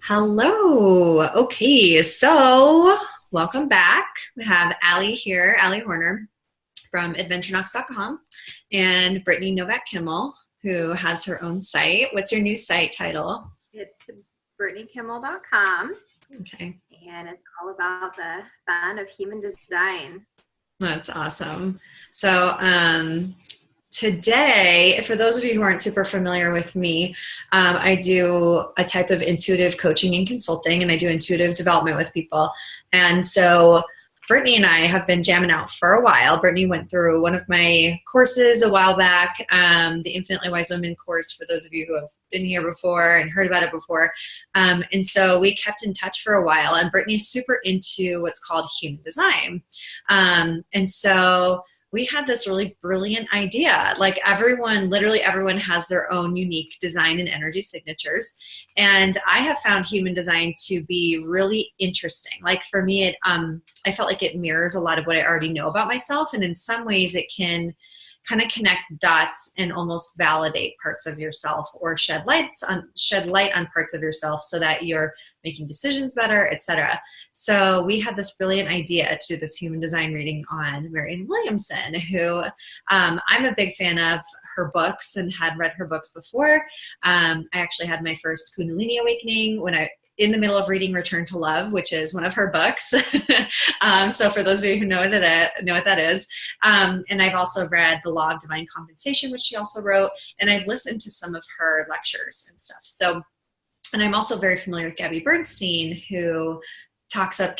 Hello. Okay, so welcome back. We have Allie here, Allie Horner from AdventureKnocks.com, and Brittany Novak-Kimmel, who has her own site. What's your new site title? It's BrittanyKimmel.com, Okay, and it's all about the fun of human design. that's awesome. So, today, for those of you who aren't super familiar with me, I do a type of intuitive coaching and consulting, and I do intuitive development with people. And so Brittany and I have been jamming out for a while. Brittany went through one of my courses a while back, the Infinitely Wise Women course, for those of you who have been here before and heard about it before. And so we kept in touch for a while, and Brittany's super into what's called human design. And so we had this really brilliant idea. Like literally everyone has their own unique design and energy signatures. And I have found human design to be really interesting. Like for me, I felt like it mirrors a lot of what I already know about myself. And in some ways it can kind of connect dots and almost validate parts of yourself, or shed light on parts of yourself so that you're making decisions better, etc. So we had this brilliant idea to do this human design reading on Marianne Williamson, who I'm a big fan of her books and had read her books before. I actually had my first Kundalini awakening in the middle of reading Return to Love, which is one of her books. So for those of you who know what that is. And I've also read The Law of Divine Compensation, which she also wrote, and I've listened to some of her lectures and stuff. So, and I'm also very familiar with Gabby Bernstein, who talks up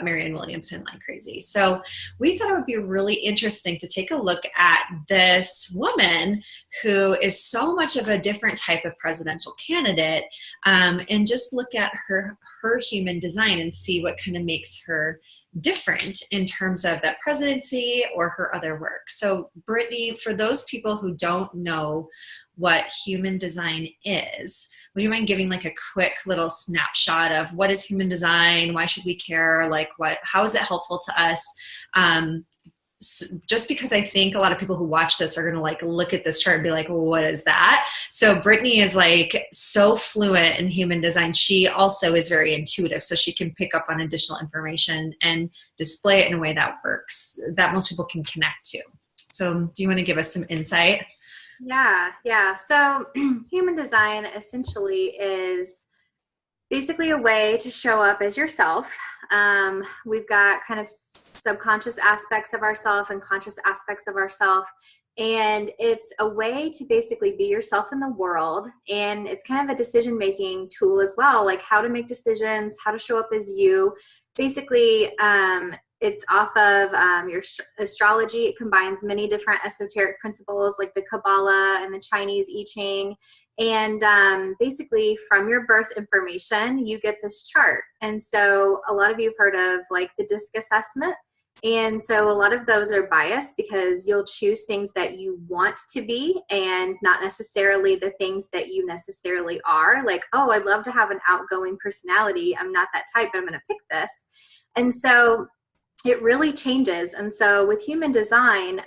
Marianne Williamson like crazy. So we thought it would be really interesting to take a look at this woman who is so much of a different type of presidential candidate, and just look at her human design and see what kind of makes her different in terms of that presidency or her other work. So Brittany, for those people who don't know what human design is, would you mind giving like a quick little snapshot of what is human design? Why should we care? How is it helpful to us? Just because I think a lot of people who watch this are going to look at this chart and be like, well, what is that? So Brittany is so fluent in human design. She also is very intuitive, so she can pick up on additional information and display it in a way that works, that most people can connect to. So do you want to give us some insight? Yeah. So human design essentially is basically a way to show up as yourself. We've got kind of subconscious aspects of ourself and conscious aspects of ourself. And it's a way to basically be yourself in the world. And it's kind of a decision-making tool as well, like how to make decisions, how to show up as you. Basically, it's off of your astrology. It combines many different esoteric principles like the Kabbalah and the Chinese I Ching. And basically from your birth information, you get this chart. And so a lot of you have heard of like the DISC assessment. And so a lot of those are biased because you'll choose things that you want to be and not necessarily the things that you necessarily are. Like, oh, I'd love to have an outgoing personality. I'm not that type, but I'm going to pick this. And so it really changes. And so with human design,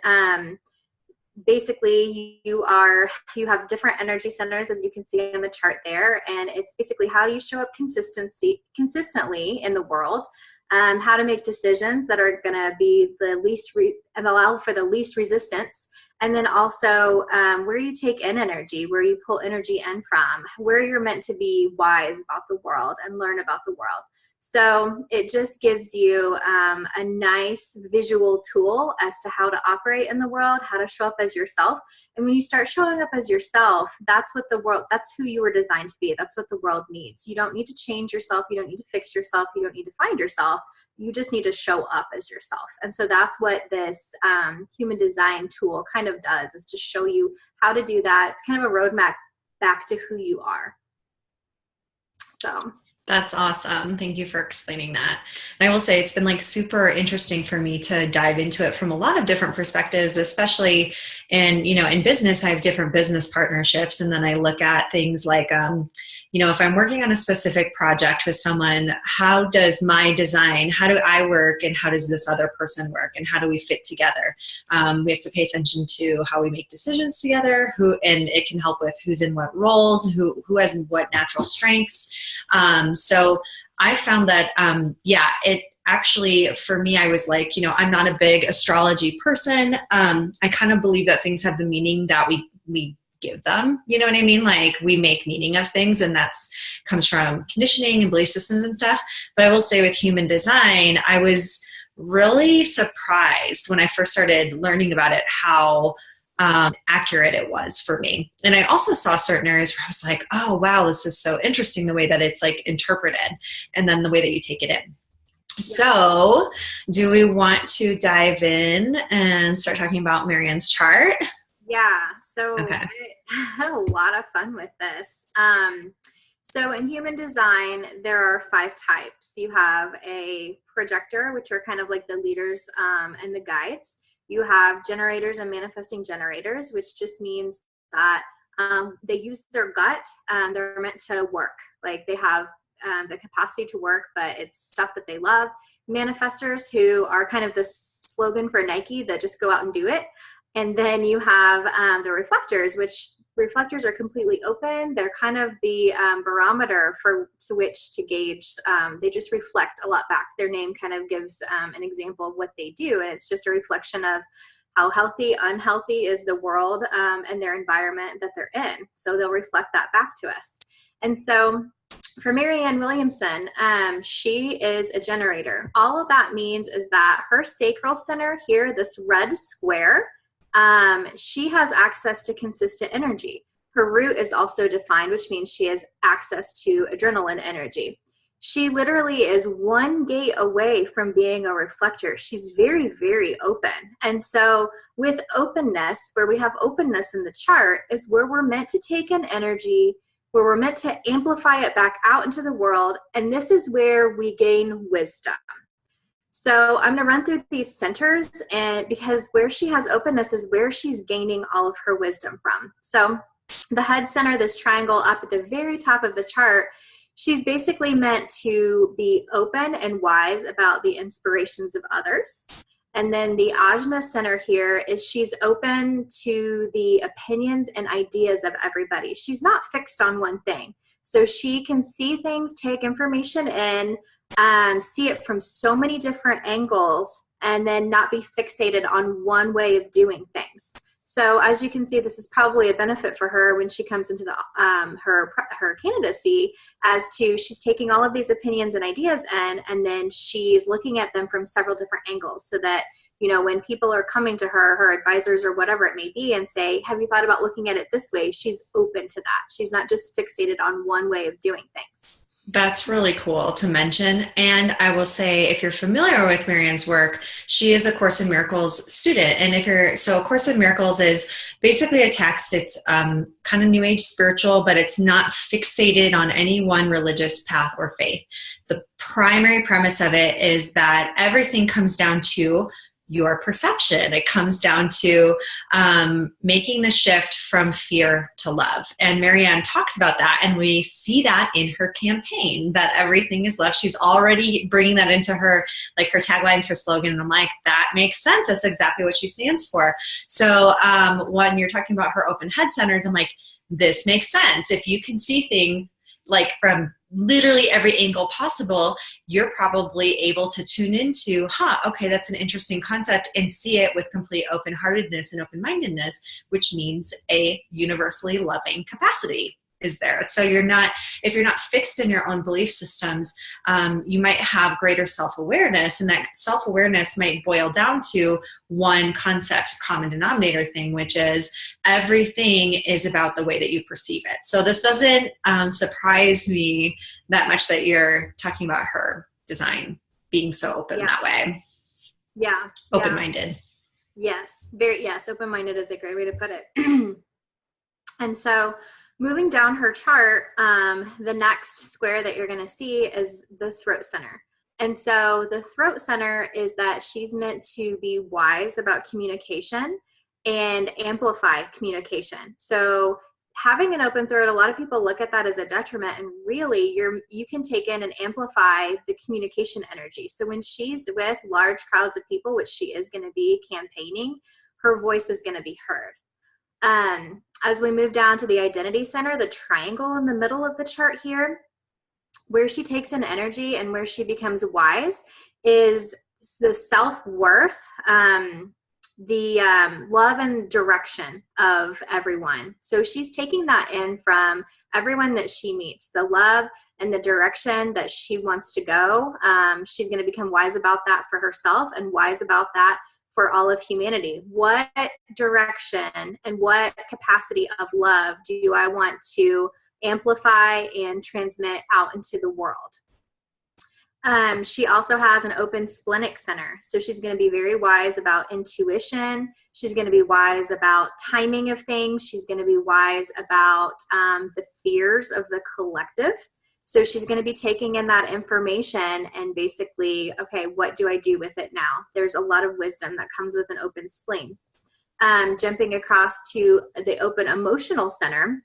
basically you have different energy centers, as you can see on the chart there, and it's basically how you show up consistently in the world, how to make decisions that are going to be and allow for the least resistance, and then also where you take in energy, where you pull energy in from, where you're meant to be wise about the world and learn about the world. So it just gives you a nice visual tool as to how to operate in the world, how to show up as yourself. And when you start showing up as yourself, that's who you were designed to be. That's what the world needs. You don't need to change yourself. You don't need to fix yourself. You don't need to find yourself. You just need to show up as yourself. And so that's what this human design tool kind of does, is to show you how to do that. It's kind of a roadmap back to who you are. So That's awesome. Thank you for explaining that. And I will say it's been like super interesting for me to dive into it from a lot of different perspectives, especially in business. I have different business partnerships. And then I look at things like, if I'm working on a specific project with someone, how does my design, how do I work and how does this other person work and how do we fit together? We have to pay attention to how we make decisions together, and it can help with who's in what roles, who has what natural strengths. So I found that, it actually, for me, I was like, I'm not a big astrology person. I kind of believe that things have the meaning that we give them. You know what I mean? Like we make meaning of things, and that's comes from conditioning and belief systems and stuff. But I will say with human design, I was really surprised when I first started learning about it, how accurate it was for me. And I also saw certain areas where I was like, oh, wow, this is so interesting, the way that it's like interpreted and then the way that you take it in. So do we want to dive in and start talking about Marianne's chart? Yeah. So Okay. I had a lot of fun with this. So in human design, there are 5 types. You have a projector, which are kind of like the leaders and the guides. You have generators and manifesting generators, which just means that they use their gut. They're meant to work. Like they have the capacity to work, but it's stuff that they love. Manifestors, who are kind of the slogan for Nike, that just go out and do it. And then you have the reflectors, which reflectors are completely open. They're kind of the barometer to which to gauge. They just reflect a lot back. Their name kind of gives an example of what they do. And it's just a reflection of how healthy, unhealthy is the world and their environment that they're in. So they'll reflect that back to us. And so for Marianne Williamson, she is a generator. All of that means is that her sacral center here, this red square, she has access to consistent energy. Her root is also defined, which means she has access to adrenaline energy. She literally is one gate away from being a reflector. She's very, very open. And so with openness, where we have openness in the chart, is where we're meant to take in energy, where we're meant to amplify it back out into the world. And this is where we gain wisdom. So I'm going to run through these centers, and because where she has openness is where she's gaining all of her wisdom from. So the head center, this triangle up at the very top of the chart, she's basically meant to be open and wise about the inspirations of others. And then the ajna center here is she's open to the opinions and ideas of everybody. She's not fixed on one thing. So she can see things, take information in, see it from so many different angles, and then not be fixated on one way of doing things. So as you can see, this is probably a benefit for her when she comes into the her candidacy, as to she's taking all of these opinions and ideas in, and then she's looking at them from several different angles, so that when people are coming to her advisors or whatever it may be, and say, have you thought about looking at it this way? She's open to that. She's not just fixated on one way of doing things. That's really cool to mention. And I will say, if you're familiar with Marianne's work, she is a Course in Miracles student. And A Course in Miracles is basically a text. It's kind of New Age spiritual, but it's not fixated on any one religious path or faith. The primary premise of it is that everything comes down to your perception. It comes down to making the shift from fear to love. And Marianne talks about that, and we see that in her campaign, that everything is love. She's already bringing that into her taglines, her slogan, and I'm like, that makes sense. That's exactly what she stands for. So when you're talking about her open head centers, I'm like, this makes sense. If you can see things from literally every angle possible, you're probably able to tune into, okay, that's an interesting concept, and see it with complete open-heartedness and open-mindedness, which means a universally loving capacity is there. So if you're not fixed in your own belief systems, you might have greater self-awareness, and that self-awareness might boil down to one concept, common denominator thing, which is everything is about the way that you perceive it. So this doesn't surprise me that much that you're talking about her design being so open that way. Yeah. Open-minded. Yes. Yes. Open-minded is a great way to put it. And so Moving down her chart, the next square that you're going to see is the throat center. And so the throat center is that she's meant to be wise about communication and amplify communication. So having an open throat, a lot of people look at that as a detriment, and really you can take in and amplify the communication energy. So when she's with large crowds of people, which she is going to be campaigning, her voice is going to be heard. As we move down to the identity center, the triangle in the middle of the chart here, where she takes in energy and where she becomes wise is the self-worth, the love and direction of everyone. So she's taking that in from everyone that she meets, the love and the direction that she wants to go. She's going to become wise about that for herself and wise about that for all of humanity. What direction and what capacity of love do I want to amplify and transmit out into the world? She also has an open splenic center. So she's going to be very wise about intuition. She's going to be wise about timing of things. She's going to be wise about the fears of the collective. So she's going to be taking in that information and basically, okay, what do I do with it now? There's a lot of wisdom that comes with an open spleen. Jumping across to the open emotional center.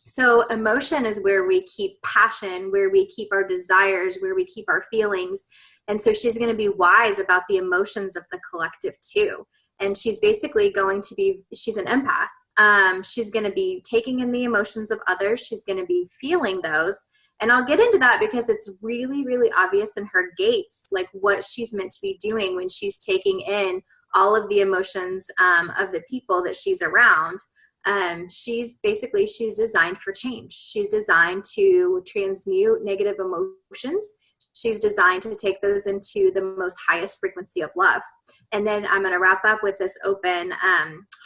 So emotion is where we keep passion, where we keep our desires, where we keep our feelings. And so she's going to be wise about the emotions of the collective too. And she's basically she's an empath. She's going to be taking in the emotions of others. She's going to be feeling those. And I'll get into that because it's really, really obvious in her gaits, like what she's meant to be doing when she's taking in all of the emotions of the people that she's around. She's designed for change. She's designed to transmute negative emotions. She's designed to take those into the most highest frequency of love. And then I'm going to wrap up with this open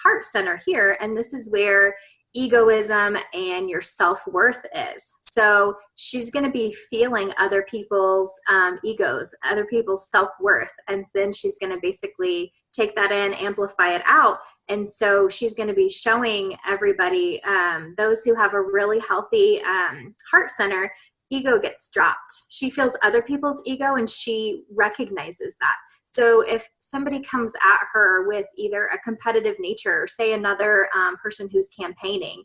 heart center here. And this is where egoism and your self-worth is. So she's going to be feeling other people's egos, other people's self-worth. And then she's going to basically take that in, amplify it out. And so she's going to be showing everybody, those who have a really healthy heart center, ego gets dropped. She feels other people's ego and she recognizes that. So if somebody comes at her with either a competitive nature or say another person who's campaigning,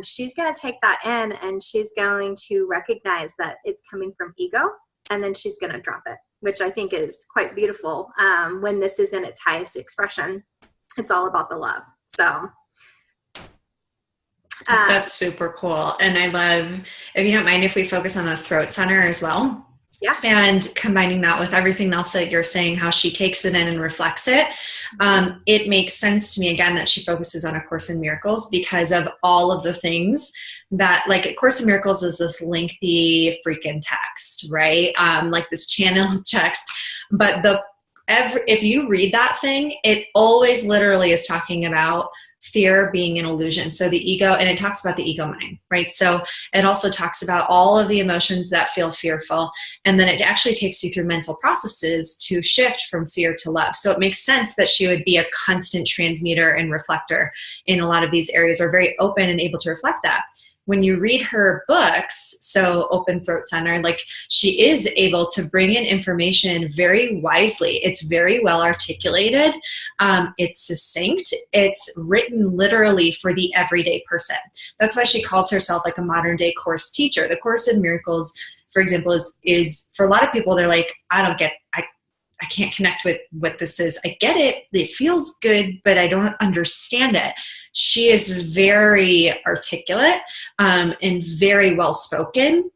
she's going to take that in and she's going to recognize that it's coming from ego, and then she's going to drop it, which I think is quite beautiful when this is in its highest expression. It's all about the love. So that's super cool. And I love, if you don't mind, if we focus on the throat center as well. Yeah. And combining that with everything else that you're saying, how she takes it in and reflects it. It makes sense to me, again, that she focuses on A Course in Miracles because of all of the things that, like, A Course in Miracles is this lengthy freaking text, right? Like this channel text. But if you read that thing, it always literally is talking about fear being an illusion. So the ego, and it talks about the ego mind, right? So it also talks about all of the emotions that feel fearful. And then it actually takes you through mental processes to shift from fear to love. So it makes sense that she would be a constant transmuter and reflector in a lot of these areas, or very open and able to reflect that. When you read her books, so Open Throat Center, like, she is able to bring in information very wisely. It's very well articulated. It's succinct. It's written literally for the everyday person. That's why she calls herself like a modern day course teacher. The Course in Miracles, for example, is for a lot of people, they're like, I can't connect with what this is. I get it. It feels good, but I don't understand it. She is very articulate and very well spoken,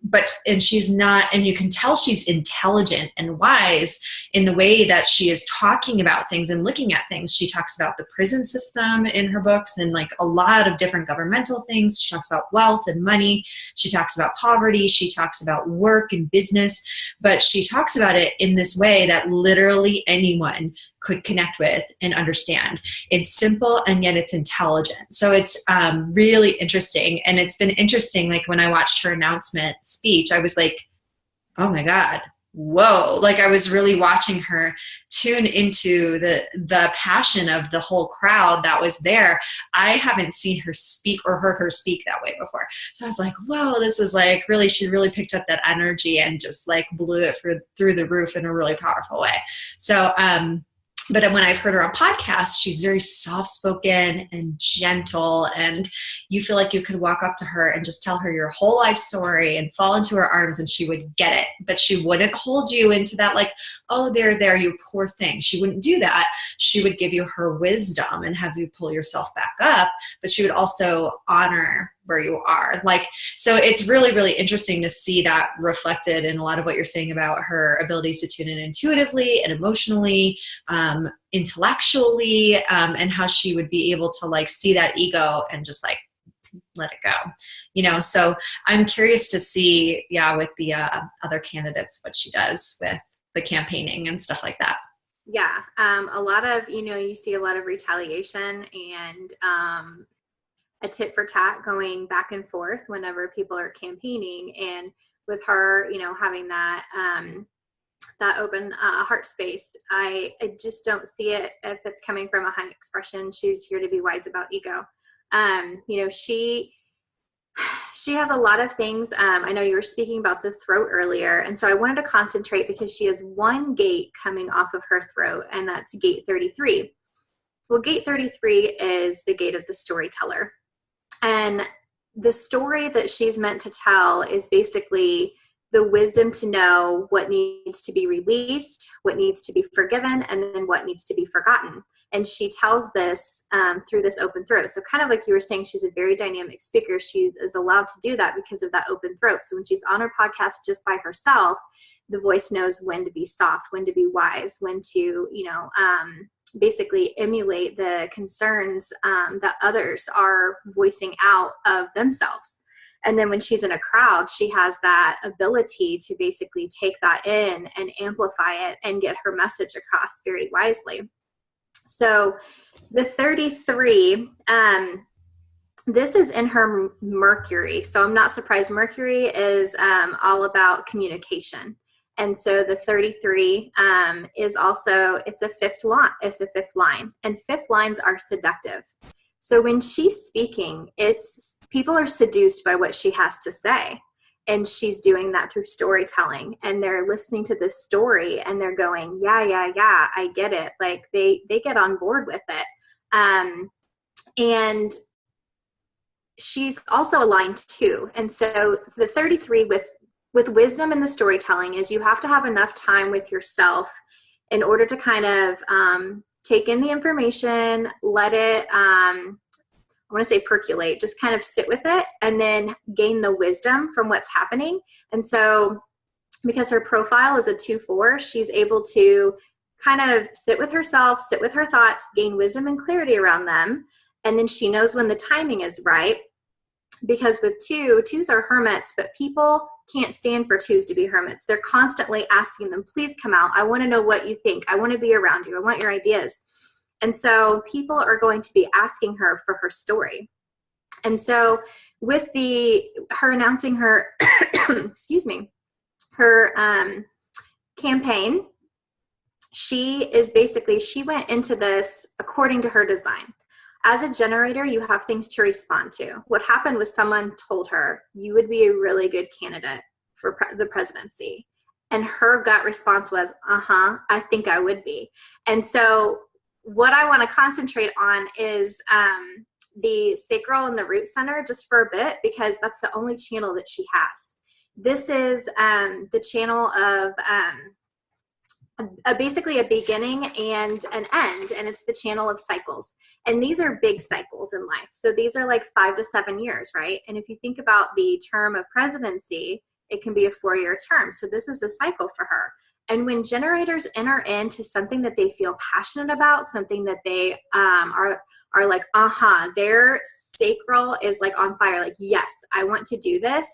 and she's not, and you can tell she's intelligent and wise in the way that she is talking about things and looking at things. She talks about the prison system in her books and like a lot of different governmental things. She talks about wealth and money. She talks about poverty. She talks about work and business, but she talks about it in this way that literally anyone could connect with and understand. It's simple and yet it's intelligent. So it's really interesting. And it's been interesting, like when I watched her announcement speech, I was like, oh my God, whoa, like I was really watching her tune into the passion of the whole crowd that was there. I haven't seen her speak or heard her speak that way before. So I was like, whoa, this is like really, she really picked up that energy and just like blew it through the roof in a really powerful way. So, but when I've heard her on podcasts, she's very soft-spoken and gentle, and you feel like you could walk up to her and just tell her your whole life story and fall into her arms and she would get it. But she wouldn't hold you into that like, oh, there, you poor thing. She wouldn't do that. She would give you her wisdom and have you pull yourself back up, but she would also honor where you are. Like, so it's really, really interesting to see that reflected in a lot of what you're saying about her ability to tune in intuitively and emotionally, intellectually, and how she would be able to like see that ego and just like let it go, so I'm curious to see, with the other candidates, what she does with the campaigning and stuff like that. Yeah. A lot of, you see a lot of retaliation and, a tit for tat going back and forth whenever people are campaigning. And with her, having that, that open heart space, I just don't see it if it's coming from a high expression. She's here to be wise about ego. She has a lot of things. I know you were speaking about the throat earlier. And so I wanted to concentrate because she has one gate coming off of her throat, and that's gate 33. Well, gate 33 is the gate of the storyteller. And the story that she's meant to tell is basically the wisdom to know what needs to be released, what needs to be forgiven, and then what needs to be forgotten. And she tells this through this open throat. So kind of like you were saying, she's a very dynamic speaker. She is allowed to do that because of that open throat. So when she's on her podcast just by herself, the voice knows when to be soft, when to be wise, when to, basically emulate the concerns that others are voicing out of themselves. And then when she's in a crowd, she has that ability to basically take that in and amplify it and get her message across very wisely. So the 33, this is in her Mercury. So I'm not surprised. Mercury is all about communication. And so the 33 is also, it's a fifth line. It's a fifth line, and fifth lines are seductive. So when she's speaking, people are seduced by what she has to say. And she's doing that through storytelling, and they're listening to this story and they're going, yeah, I get it. Like they get on board with it. And she's also aligned too. And so the 33 with wisdom in the storytelling is you have to have enough time with yourself in order to kind of take in the information, let it, I want to say percolate, just kind of sit with it and then gain the wisdom from what's happening. And so because her profile is a 2-4, she's able to kind of sit with herself, sit with her thoughts, gain wisdom and clarity around them. And then she knows when the timing is right. Because with twos are hermits, but people can't stand for twos to be hermits. They're constantly asking them, please come out. I want to know what you think. I want to be around you. I want your ideas. And so people are going to be asking her for her story. And so with her announcing her, excuse me, her campaign, she went into this according to her design. As a generator, you have things to respond to. What happened was someone told her, you would be a really good candidate for the presidency. And her gut response was, I think I would be. And so what I want to concentrate on is the sacral and the root center just for a bit, because that's the only channel that she has. This is the channel of basically a beginning and an end, and it's the channel of cycles. And these are big cycles in life. So these are like 5 to 7 years, right? And if you think about the term of presidency, it can be a 4-year term. So this is a cycle for her. And when generators enter into something that they feel passionate about, something that they are like, their sacral is like on fire, like, yes, I want to do this.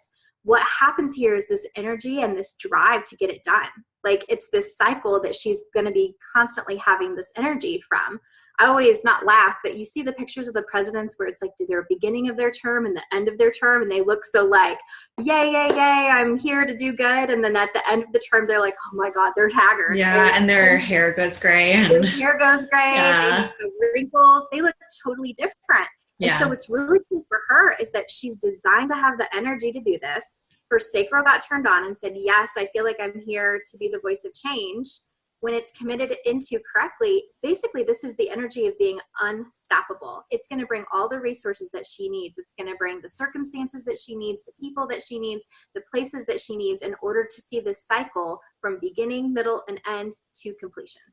What happens here is this energy and this drive to get it done. Like it's this cycle that she's going to be constantly having this energy from. I always not laugh, but you see the pictures of the presidents where it's like their beginning of their term and the end of their term, and they look so like, yay, yay, yay, I'm here to do good. And then at the end of the term, they're like, oh my God, they're haggard. Yeah, and their hair goes gray. Their hair goes gray. Yeah. They have the wrinkles. They look totally different. Yeah. And so what's really cool for her is that she's designed to have the energy to do this. Her sacral got turned on and said, yes, I feel like I'm here to be the voice of change. When it's committed into correctly, basically this is the energy of being unstoppable. It's going to bring all the resources that she needs. It's going to bring the circumstances that she needs, the people that she needs, the places that she needs in order to see this cycle from beginning, middle, and end to completion.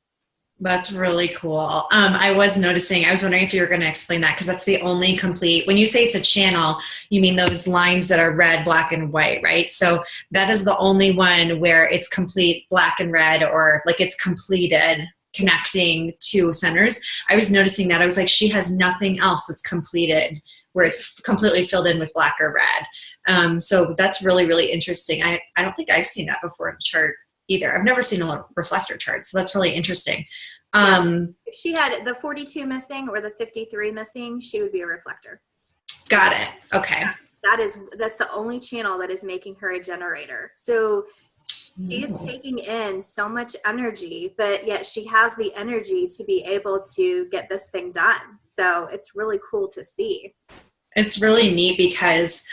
That's really cool. I was wondering if you were going to explain that, because that's the only complete, when you say it's a channel, you mean those lines that are red, black, and white, right? So that is the only one where it's complete black and red, or like it's completed connecting two centers. I was noticing that. I was like, she has nothing else that's completed where it's completely filled in with black or red. So that's really, really interesting. I don't think I've seen that before in a chart either. I've never seen a reflector chart, so that's really interesting. If she had the 42 missing or the 53 missing, she would be a reflector. Got it. Okay. That's the only channel that is making her a generator. So she's taking in so much energy, but yet she has the energy to be able to get this thing done. So it's really cool to see. It's really neat because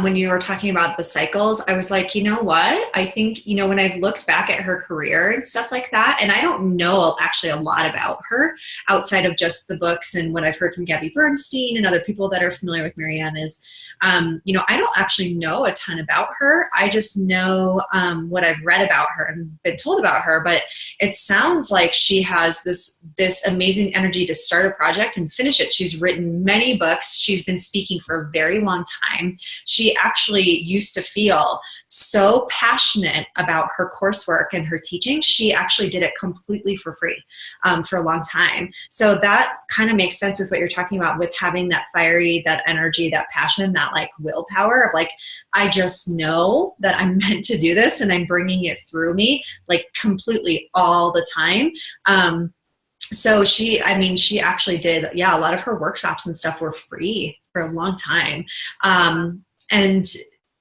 when you were talking about the cycles, I was like, you know what? I think, when I've looked back at her career and stuff like that, and I don't know actually a lot about her outside of just the books and what I've heard from Gabby Bernstein and other people that are familiar with Marianne is, I don't actually know a ton about her. I just know what I've read about her and been told about her, but it sounds like she has this amazing energy to start a project and finish it. She's written many books. She's been speaking for a very long time. She actually used to feel so passionate about her coursework and her teaching. She actually did it completely for free for a long time. So that kind of makes sense with what you're talking about, with having that fiery, that energy, that passion, that like willpower of like, I just know that I'm meant to do this and I'm bringing it through me like completely all the time. So she actually did, a lot of her workshops and stuff were free for a long time. And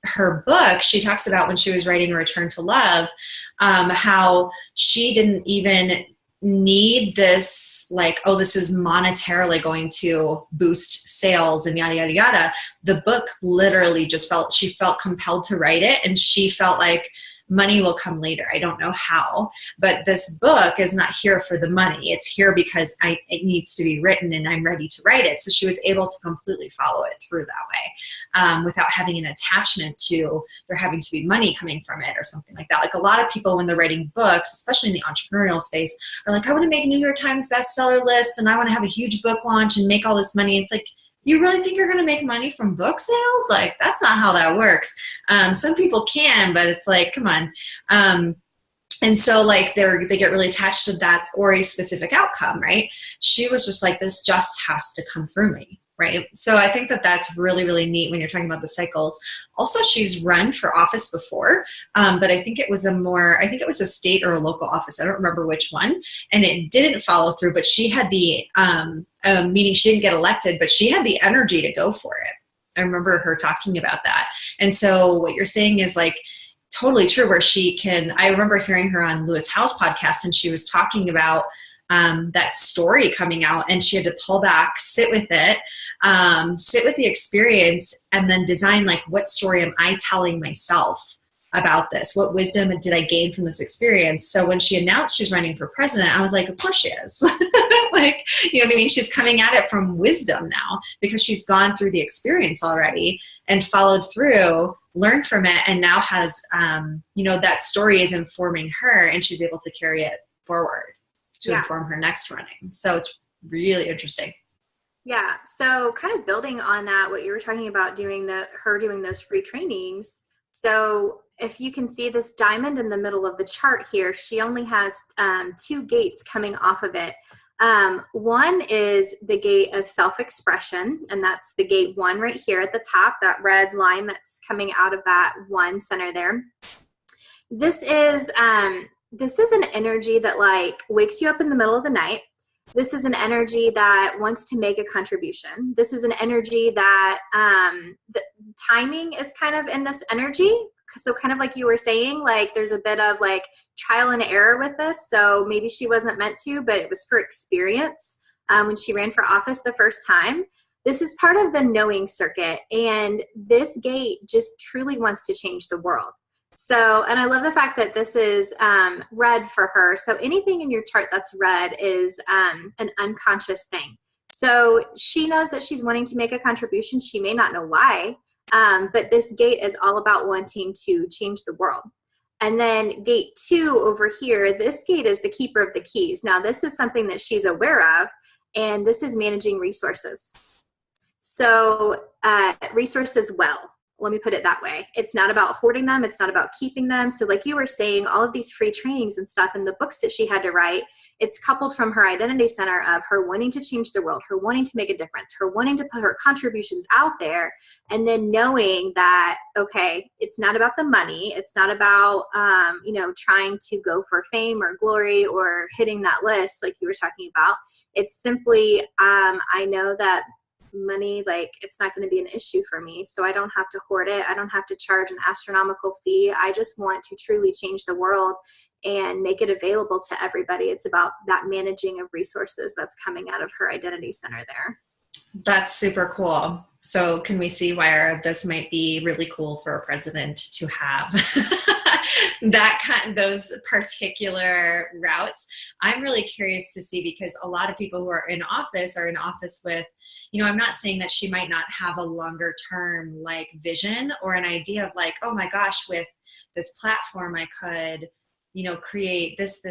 her book, she talks about when she was writing Return to Love, how she didn't even need this, like, oh, this is monetarily going to boost sales and yada, yada, yada. The book literally she felt compelled to write it. And she felt like, money will come later. I don't know how, but this book is not here for the money. It's here because it needs to be written and I'm ready to write it. So she was able to completely follow it through that way without having an attachment to there having to be money coming from it or something like that. Like a lot of people when they're writing books, especially in the entrepreneurial space, are like, I want to make New York Times bestseller lists and I want to have a huge book launch and make all this money. It's like, you really think you're going to make money from book sales? Like, that's not how that works. Some people can, but it's like, come on. And so like they get really attached to that or a specific outcome, right? She was just like, this just has to come through me, right? So I think that that's really, really neat when you're talking about the cycles. Also, she's run for office before, but I think it was a state or a local office. I don't remember which one. And it didn't follow through, but she had the meaning she didn't get elected, but she had the energy to go for it. I remember her talking about that. And so what you're saying is like totally true where I remember hearing her on Lewis Howes' podcast and she was talking about that story coming out and she had to pull back, sit with it, sit with the experience and then design like, what story am I telling myself about this? What wisdom did I gain from this experience? So when she announced she's running for president, I was like, of course she is. Like, you know what I mean? She's coming at it from wisdom now because she's gone through the experience already and followed through, learned from it, and now has, that story is informing her and she's able to carry it forward to inform her next running. So it's really interesting. Yeah. So kind of building on that, what you were talking about doing those free trainings. So if you can see this diamond in the middle of the chart here, she only has 2 gates coming off of it. One is the gate of self-expression, and that's the gate 1 right here at the top, that red line that's coming out of that 1 center there. This is an energy that like wakes you up in the middle of the night. This is an energy that wants to make a contribution. This is an energy that the timing is kind of in this energy. So kind of like you were saying, like there's a bit of like trial and error with this. So maybe she wasn't meant to, but it was for experience when she ran for office the first time. This is part of the knowing circuit. And this gate just truly wants to change the world. So, and I love the fact that this is red for her. So anything in your chart that's red is an unconscious thing. So she knows that she's wanting to make a contribution. She may not know why, but this gate is all about wanting to change the world. And then gate 2 over here, this gate is the keeper of the keys. Now, this is something that she's aware of, and this is managing resources. So resources well. Let me put it that way. It's not about hoarding them. It's not about keeping them. So like you were saying, all of these free trainings and stuff and the books that she had to write, it's coupled from her identity center of her wanting to change the world, her wanting to make a difference, her wanting to put her contributions out there, and then knowing that, okay, it's not about the money. It's not about, trying to go for fame or glory or hitting that list like you were talking about. It's simply, I know that money, like it's not going to be an issue for me, so I don't have to hoard it. I don't have to charge an astronomical fee. I just want to truly change the world and make it available to everybody. It's about that managing of resources that's coming out of her identity center there. That's super cool. So can we see why this might be really cool for a president to have those particular routes? I'm really curious to see, because a lot of people who are in office with, I'm not saying that she might not have a longer term like vision or an idea of like, oh my gosh, with this platform, I could, create this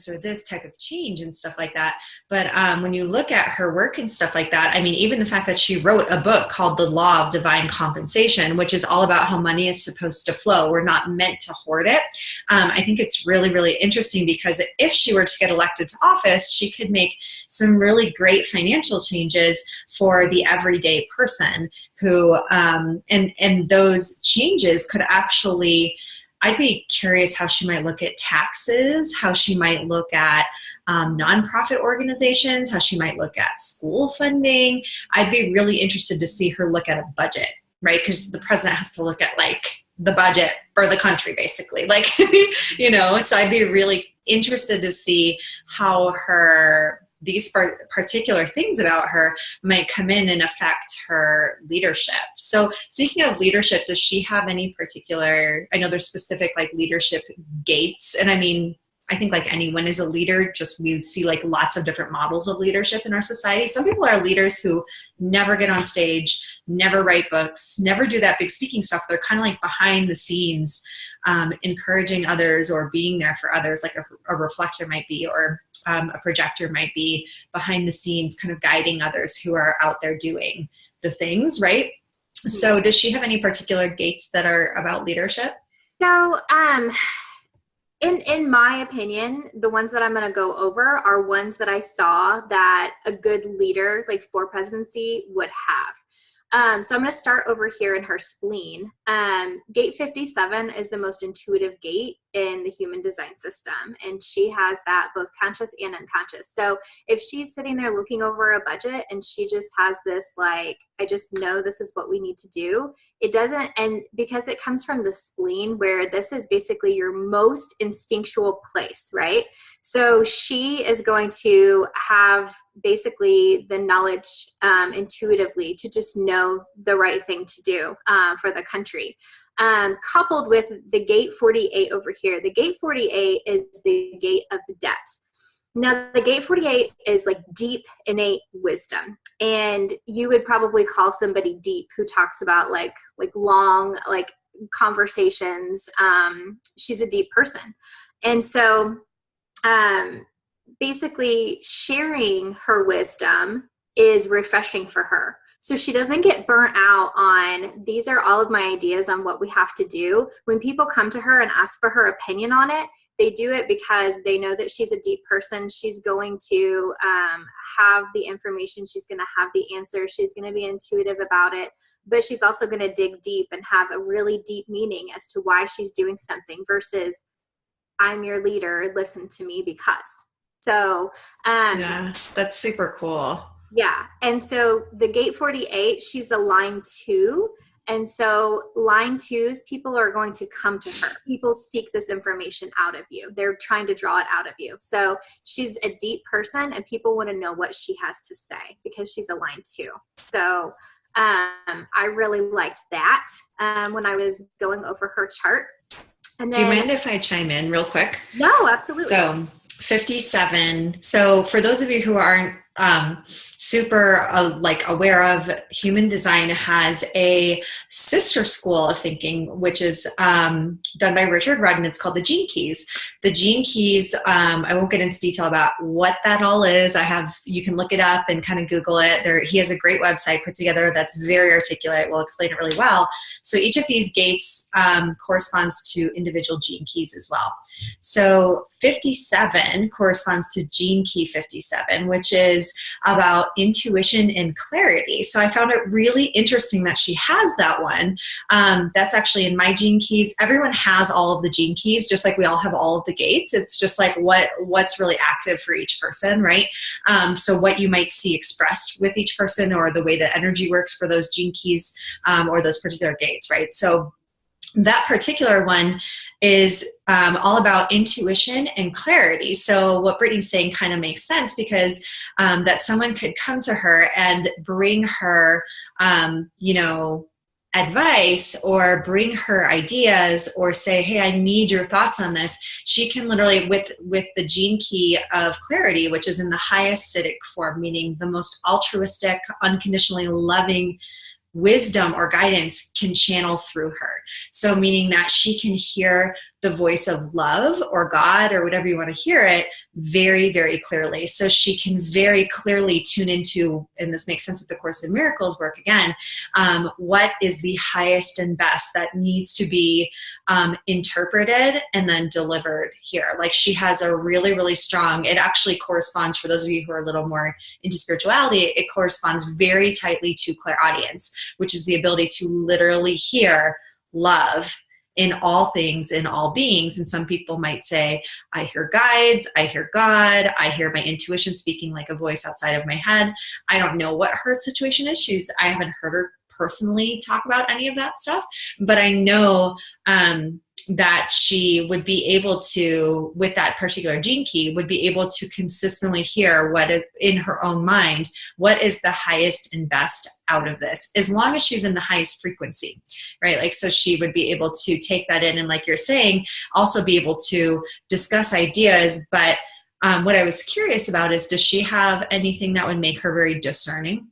or this type of change and stuff like that. But when you look at her work and stuff like that, I mean, even the fact that she wrote a book called The Law of Divine Compensation, which is all about how money is supposed to flow. We're not meant to hoard it. I think it's really, really interesting, because if she were to get elected to office, she could make some really great financial changes for the everyday person who, and those changes could actually, I'd be curious how she might look at taxes, how she might look at nonprofit organizations, how she might look at school funding. I'd be really interested to see her look at a budget, right? Because the president has to look at like the budget for the country, basically. Like, so I'd be really interested to see how these particular things about her might come in and affect her leadership. So speaking of leadership, does she have any particular, I know there's specific like leadership gates. And I mean, I think like anyone is a leader, just we see like lots of different models of leadership in our society. Some people are leaders who never get on stage, never write books, never do that big speaking stuff. They're kind of like behind the scenes, encouraging others or being there for others, like a reflector might be, or a projector might be behind the scenes, kind of guiding others who are out there doing the things, right? So does she have any particular gates that are about leadership? So, in my opinion, the ones that I'm going to go over are ones that I saw that a good leader, like for presidency, would have. So I'm going to start over here in her spleen. Gate 57 is the most intuitive gate in the human design system. And she has that both conscious and unconscious. So if she's sitting there looking over a budget and she just has this, like, I just know this is what we need to do. It doesn't, and because it comes from the spleen, where this is basically your most instinctual place, right? So she is going to have basically the knowledge intuitively to just know the right thing to do for the country. Coupled with the gate 48 over here. The gate 48 is the gate of the depth. Now, the gate 48 is like deep, innate wisdom. And you would probably call somebody deep who talks about like long, like conversations. She's a deep person. And so basically sharing her wisdom is refreshing for her. So she doesn't get burnt out on, these are all of my ideas on what we have to do. When people come to her and ask for her opinion on it, they do it because they know that she's a deep person. She's going to have the information. She's going to have the answers. She's going to be intuitive about it. But she's also going to dig deep and have a really deep meaning as to why she's doing something versus, I'm your leader, listen to me because. So, Yeah, that's super cool. yeah. And so the gate 48, she's a line 2. And so line 2s, people are going to come to her. People seek this information out of you. They're trying to draw it out of you. So she's a deep person and people want to know what she has to say because she's a line 2. So I really liked that when I was going over her chart. And then, do you mind if I chime in real quick? No, absolutely. So 57. So for those of you who aren't super like aware of, Human Design has a sister school of thinking, which is done by Richard Rudd, and it's called the Gene Keys. The Gene Keys, I won't get into detail about what that all is. You can look it up and kind of Google it. He has a great website put together that's very articulate, will explain it really well. So each of these gates corresponds to individual gene keys as well. So 57 corresponds to Gene Key 57, which is about intuition and clarity. So I found it really interesting that she has that one. That's actually in my gene keys. Everyone has all of the gene keys, just like we all have all of the gates. It's just like what's really active for each person, right? So what you might see expressed with each person, or the way that energy works for those gene keys, or those particular gates, right? So that particular one is all about intuition and clarity. So what Brittany's saying kind of makes sense, because that someone could come to her and bring her, advice, or bring her ideas, or say, hey, I need your thoughts on this. She can literally, with the gene key of clarity, which is in the highest acidic form, meaning the most altruistic, unconditionally loving wisdom or guidance, can channel through her. So meaning that she can hear the voice of love or God or whatever you want to hear it very, very clearly. So she can very clearly tune into, and this makes sense with the Course in Miracles work again, what is the highest and best that needs to be interpreted and then delivered here. Like she has a really, really strong, it actually corresponds, for those of you who are a little more into spirituality, it corresponds very tightly to clairaudience, which is the ability to literally hear love in all things, in all beings. And some people might say, I hear guides, I hear God, I hear my intuition speaking like a voice outside of my head. I don't know what her situation is. I haven't heard her personally talk about any of that stuff, but I know that she would be able to, with that particular gene key, would be able to consistently hear what is in her own mind, what is the highest and best out of this, as long as she's in the highest frequency, right? Like, so she would be able to take that in, and like you're saying, also be able to discuss ideas. But what I was curious about is, does she have anything that would make her very discerning?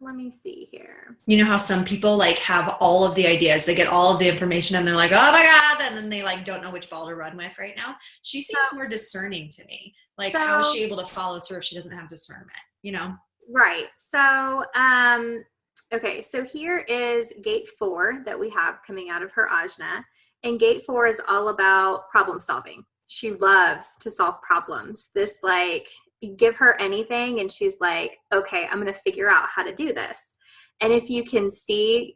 Let me see here. You know how some people like have all of the ideas, they get all of the information and they're like, oh my God. And then they like don't know which ball to run with right now. She seems more discerning to me. Like, how is she able to follow through if she doesn't have discernment, you know? Right. So, okay. So here is gate 4 that we have coming out of her ajna. And gate 4 is all about problem solving. She loves to solve problems. This, like, you give her anything and she's like, okay, I'm going to figure out how to do this. And if you can see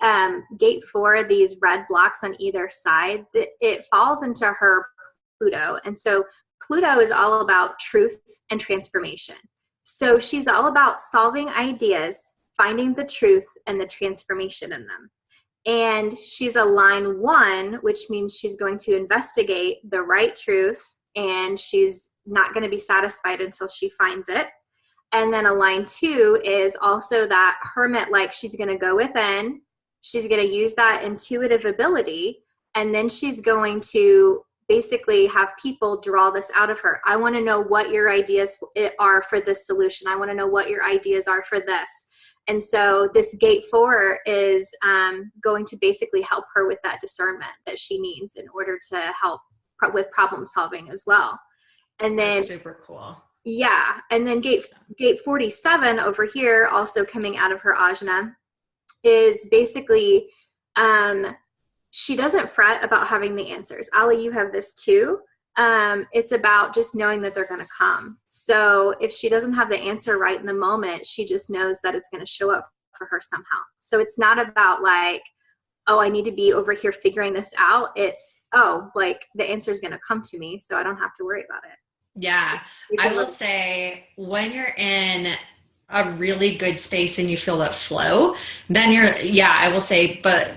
gate 4, these red blocks on either side, it falls into her Pluto. And so Pluto is all about truth and transformation. So she's all about solving ideas, finding the truth and the transformation in them. And she's a line 1, which means she's going to investigate the right truth, and she's not going to be satisfied until she finds it. And then a line 2 is also that hermit, like she's going to go within, she's going to use that intuitive ability, and then she's going to basically have people draw this out of her. I want to know what your ideas are for this solution. I want to know what your ideas are for this. And so this gate 4 is going to basically help her with that discernment that she needs in order to help with problem solving as well. And then that's super cool. Yeah. And then gate 47 over here, also coming out of her ajna, is basically she doesn't fret about having the answers. Ali, you have this too. It's about just knowing that they're going to come. So if she doesn't have the answer right in the moment, she just knows that it's going to show up for her somehow. So it's not about like, oh, I need to be over here figuring this out. It's, oh, like the answer is going to come to me, so I don't have to worry about it. Yeah. I will say when you're in a really good space and you feel that flow, then I will say, but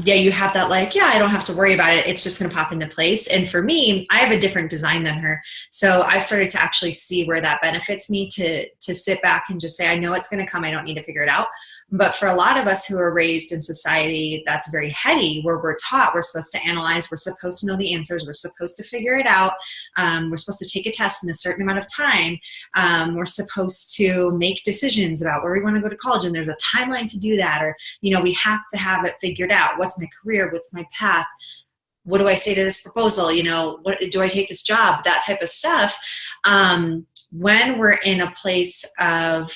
you have that like, I don't have to worry about it. It's just going to pop into place. And for me, I have a different design than her. So I've started to actually see where that benefits me to sit back and just say, I know it's going to come. I don't need to figure it out. But for a lot of us who are raised in society that's very heady, where we're taught we're supposed to analyze, we're supposed to know the answers, we're supposed to figure it out, we're supposed to take a test in a certain amount of time, we're supposed to make decisions about where we want to go to college, and there's a timeline to do that, or we have to have it figured out. What's my career? What's my path? What do I say to this proposal? What do I take this job? That type of stuff. When we're in a place of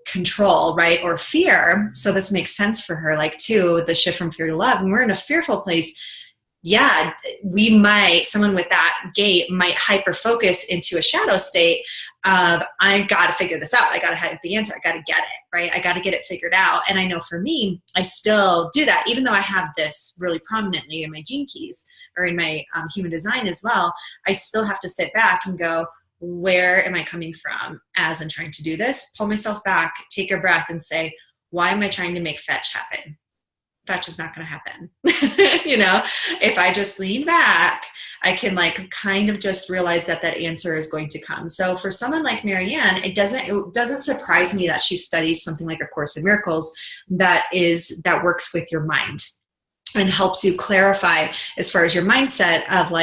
control, right, or fear, so this makes sense for her, like too, the shift from fear to love. When we're in a fearful place, someone with that gate might hyper focus into a shadow state of, I got to figure this out. I got to have the answer. I got to get it, right? I got to get it figured out. And I know for me, I still do that, even though I have this really prominently in my gene keys or in my human design as well. I still have to sit back and go, where am I coming from as I'm trying to do this? Pull myself back, take a breath and say, why am I trying to make fetch happen? Fetch is not going to happen. If I just lean back, I can kind of just realize that answer is going to come. So for someone like Marianne, it doesn't surprise me that she studies something like A Course in Miracles that works with your mind and helps you clarify as far as your mindset of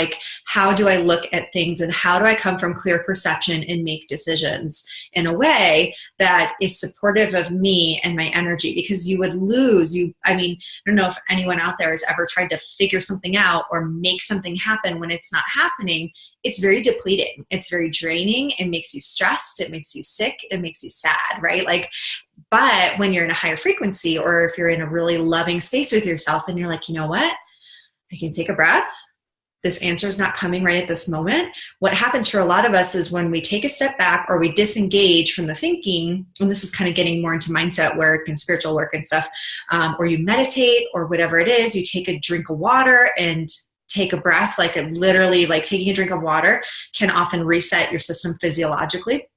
how do I look at things and how do I come from clear perception and make decisions in a way that is supportive of me and my energy, because you would lose, I don't know if anyone out there has ever tried to figure something out or make something happen when it's not happening. It's very depleting. It's very draining. It makes you stressed. It makes you sick. It makes you sad, right? But when you're in a higher frequency, or if you're in a really loving space with yourself and you're like, you know what? I can take a breath. This answer is not coming right at this moment. What happens for a lot of us is when we take a step back or we disengage from the thinking, and this is kind of getting more into mindset work and spiritual work and stuff, or you meditate or whatever it is, you take a drink of water and take a breath, literally taking a drink of water can often reset your system physiologically.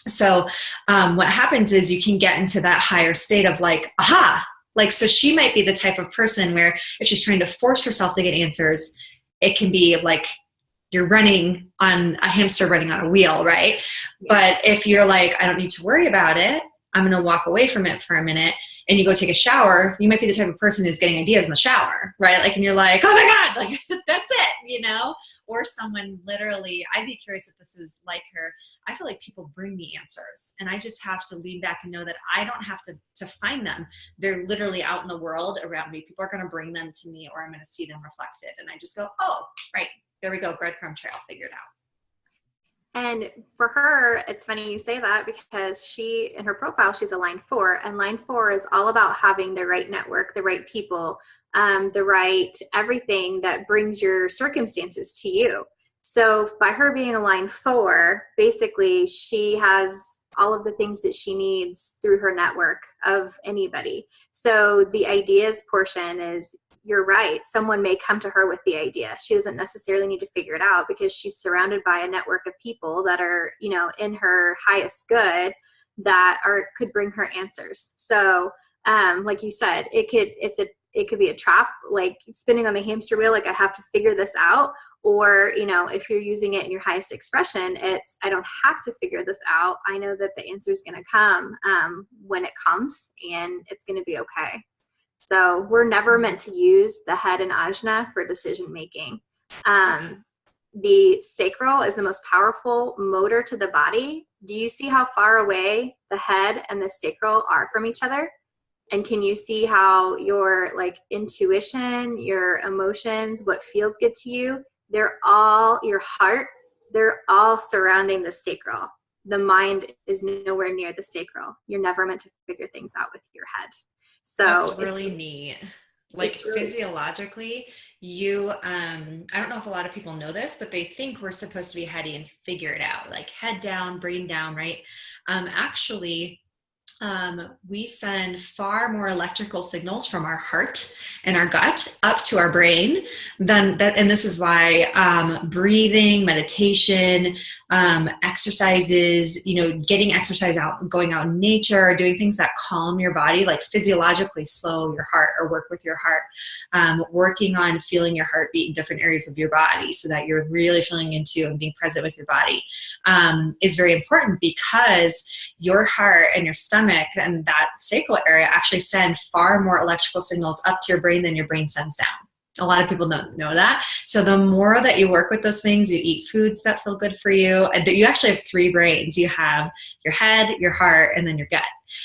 So what happens is you can get into that higher state of aha, so she might be the type of person where if she's trying to force herself to get answers, it can be you're running on a hamster running on a wheel, right? But if you're I don't need to worry about it, I'm going to walk away from it for a minute, and you go take a shower, you might be the type of person who's getting ideas in the shower, right? And you're like, oh my God, that's it, Or someone literally, I'd be curious if this is like her. I feel like people bring me answers, and I just have to lean back and know that I don't have to find them. They're literally out in the world around me. People are going to bring them to me, or I'm going to see them reflected. And I just go, oh, right, there we go, breadcrumb trail, figured out. And for her, it's funny you say that, because she, in her profile, she's a line 4, and line 4 is all about having the right network, the right people, the right everything that brings your circumstances to you. So by her being a line 4, basically she has all of the things that she needs through her network of anybody. So the ideas portion is, you're right, someone may come to her with the idea. She doesn't necessarily need to figure it out, because she's surrounded by a network of people that are, in her highest good, that could bring her answers. So like you said, it could be a trap, spinning on the hamster wheel, I have to figure this out. Or, if you're using it in your highest expression, it's, I don't have to figure this out. I know that the answer is going to come when it comes, and it's going to be okay. So we're never meant to use the head and ajna for decision making. The sacral is the most powerful motor to the body. Do you see how far away the head and the sacral are from each other? And can you see how your intuition, your emotions, what feels good to you, they're all, your heart, they're all surrounding the sacral. The mind is nowhere near the sacral. You're never meant to figure things out with your head. So that's really neat. Physiologically, you, I don't know if a lot of people know this, but they think we're supposed to be heady and figure it out, head down, brain down, right? Actually, we send far more electrical signals from our heart and our gut up to our brain than that. And this is why breathing, meditation, exercises, getting exercise out, going out in nature, doing things that calm your body, like physiologically slow your heart or work with your heart, working on feeling your heartbeat in different areas of your body so that you're really feeling into and being present with your body, is very important, because your heart and your stomach and that sacral area actually send far more electrical signals up to your brain than your brain sends down. A lot of people don't know that. So the more that you work with those things, you eat foods that feel good for you, and you actually have 3 brains. You have your head, your heart, and then your gut.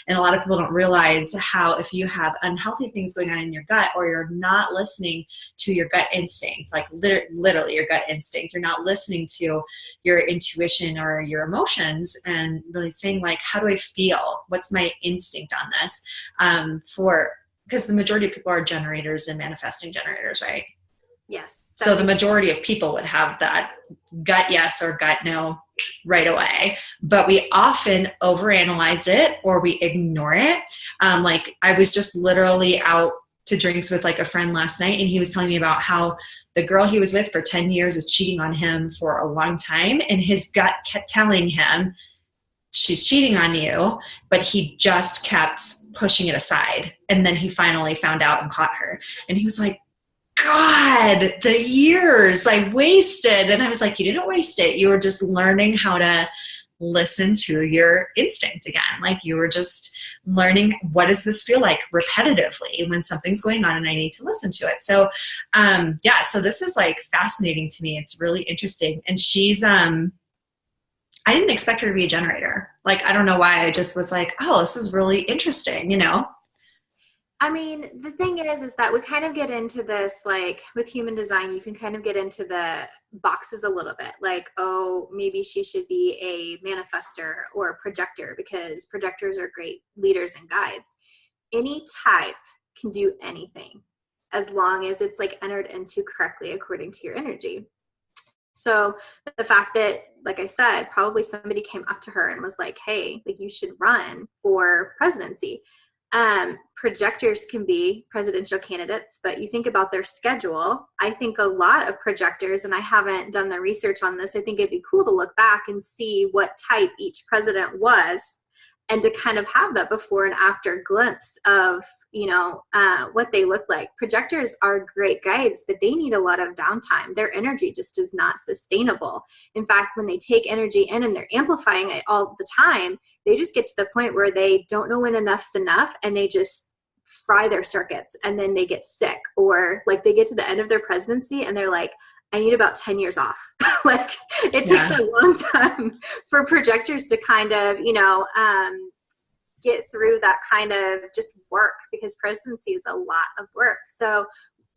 And a lot of people don't realize how, if you have unhealthy things going on in your gut, or you're not listening to your gut instinct, like literally your gut instinct, you're not listening to your intuition or your emotions and really saying, like, how do I feel? What's my instinct on this? Because the majority of people are generators and manifesting generators, right? Yes. So the majority of people would have that gut yes or gut no right away, but we often overanalyze it or we ignore it. Like, I was just literally out to drinks with like a friend last night, and he was telling me about how the girl he was with for 10 years was cheating on him for a long time, and his gut kept telling him, she's cheating on you, but he just kept pushing it aside. And then he finally found out and caught her. And he was like, God, the years I wasted. And I was like, you didn't waste it. You were just learning how to listen to your instinct again. Like, you were just learning, what does this feel like repetitively when something's going on and I need to listen to it. So, so this is like fascinating to me. It's really interesting. And she's, I didn't expect her to be a generator. Like, I don't know why. I just was like, oh, this is really interesting, I mean, the thing is that we kind of get into this, like with human design, you can kind of get into the boxes a little bit. Like, oh, maybe she should be a manifester or a projector, because projectors are great leaders and guides. Any type can do anything as long as it's like entered into correctly according to your energy. So the fact that, like I said, probably somebody came up to her and was like, hey, like, you should run for presidency. Projectors can be presidential candidates, but you think about their schedule. I think a lot of projectors, and I haven't done the research on this, I think it'd be cool to look back and see what type each president was, and to kind of have that before and after glimpse of, what they look like. Projectors are great guides, but they need a lot of downtime. Their energy just is not sustainable. In fact, when they take energy in and they're amplifying it all the time, they just get to the point where they don't know when enough's enough, and they just fry their circuits, and then they get sick, or like they get to the end of their presidency and they're like, I need about 10 years off. Like, it takes a long time for projectors to kind of, get through that kind of just work, because presidency is a lot of work. So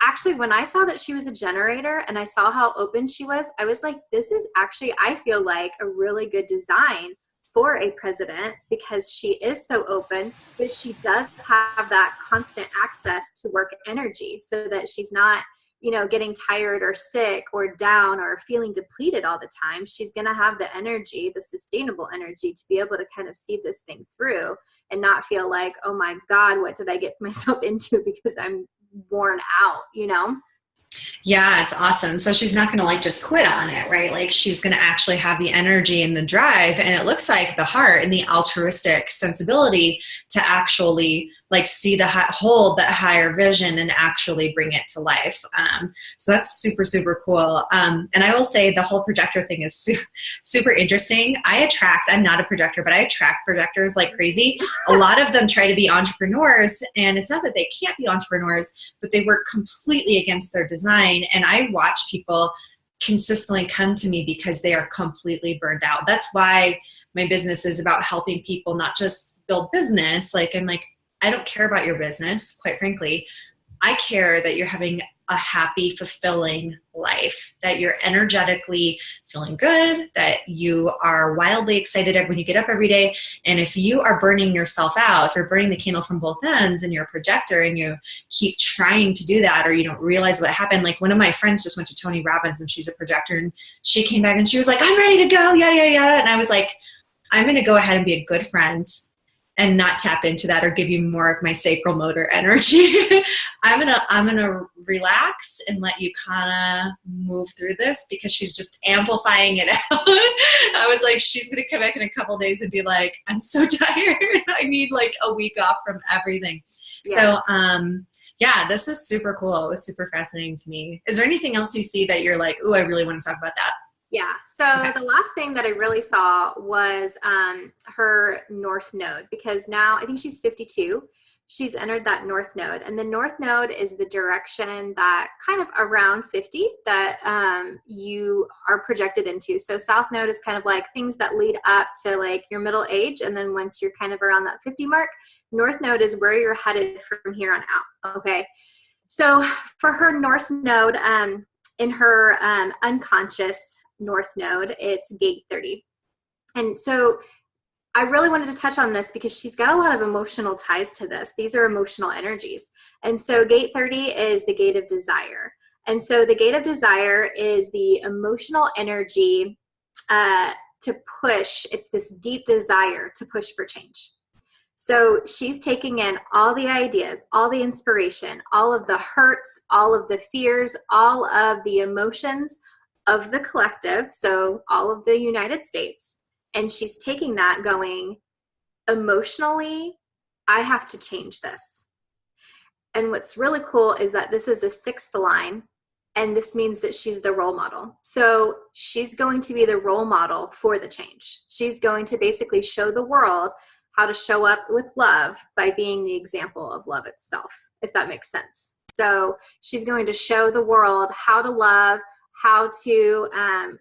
actually, when I saw that she was a generator and I saw how open she was, I was like, this is actually, I feel like, a really good design for a president, because she is so open, but she does have that constant access to work energy, so that she's not, getting tired or sick or down or feeling depleted all the time. She's going to have the energy, the sustainable energy, to be able to kind of see this thing through and not feel like, oh my God, what did I get myself into, because I'm worn out, Yeah, it's awesome. So she's not going to like just quit on it, right? Like, she's going to actually have the energy and the drive, and it looks like the heart and the altruistic sensibility to actually like see hold that higher vision and actually bring it to life. So that's super, super cool. And I will say the whole projector thing is super interesting. I'm not a projector, but I attract projectors like crazy. A lot of them try to be entrepreneurs, and it's not that they can't be entrepreneurs, but they work completely against their design. And I watch people consistently come to me because they are completely burned out. That's why my business is about helping people not just build business. Like, I'm like, I don't care about your business, quite frankly. I care that you're having a happy, fulfilling life, that you're energetically feeling good, that you are wildly excited when you get up every day. And if you are burning yourself out, if you're burning the candle from both ends and you're a projector and you keep trying to do that, or you don't realize what happened. Like, one of my friends just went to Tony Robbins, and she's a projector, and she came back and she was like, I'm ready to go. Yeah. And I was like, I'm going to go ahead and be a good friend and not tap into that or give you more of my sacral motor energy. I'm gonna relax and let you kind of move through this, because she's just amplifying it out. I was like, she's gonna come back in a couple of days and be like, I'm so tired. I need like a week off from everything. Yeah. So yeah, this is super cool. It was super fascinating to me. Is there anything else you see that you're like, ooh, I really want to talk about that? Yeah. So the last thing that I really saw was her North Node, because now I think she's 52. She's entered that North Node, and the North Node is the direction that kind of around 50 that you are projected into. So South Node is kind of like things that lead up to like your middle age. And then once you're kind of around that 50 mark, North Node is where you're headed from here on out. Okay. So for her North Node, in her unconscious North Node, it's gate 30. And so I really wanted to touch on this because she's got a lot of emotional ties to this. These are emotional energies. And so gate 30 is the gate of desire. And so the gate of desire is the emotional energy to push. It's this deep desire to push for change. So she's taking in all the ideas, all the inspiration, all of the hurts, all of the fears, all of the emotions of the collective, so all of the United States. And she's taking that going, emotionally, I have to change this. And what's really cool is that this is a 6th line, and this means that she's the role model. So she's going to be the role model for the change. She's going to basically show the world how to show up with love by being the example of love itself, if that makes sense. So she's going to show the world how to love, how to,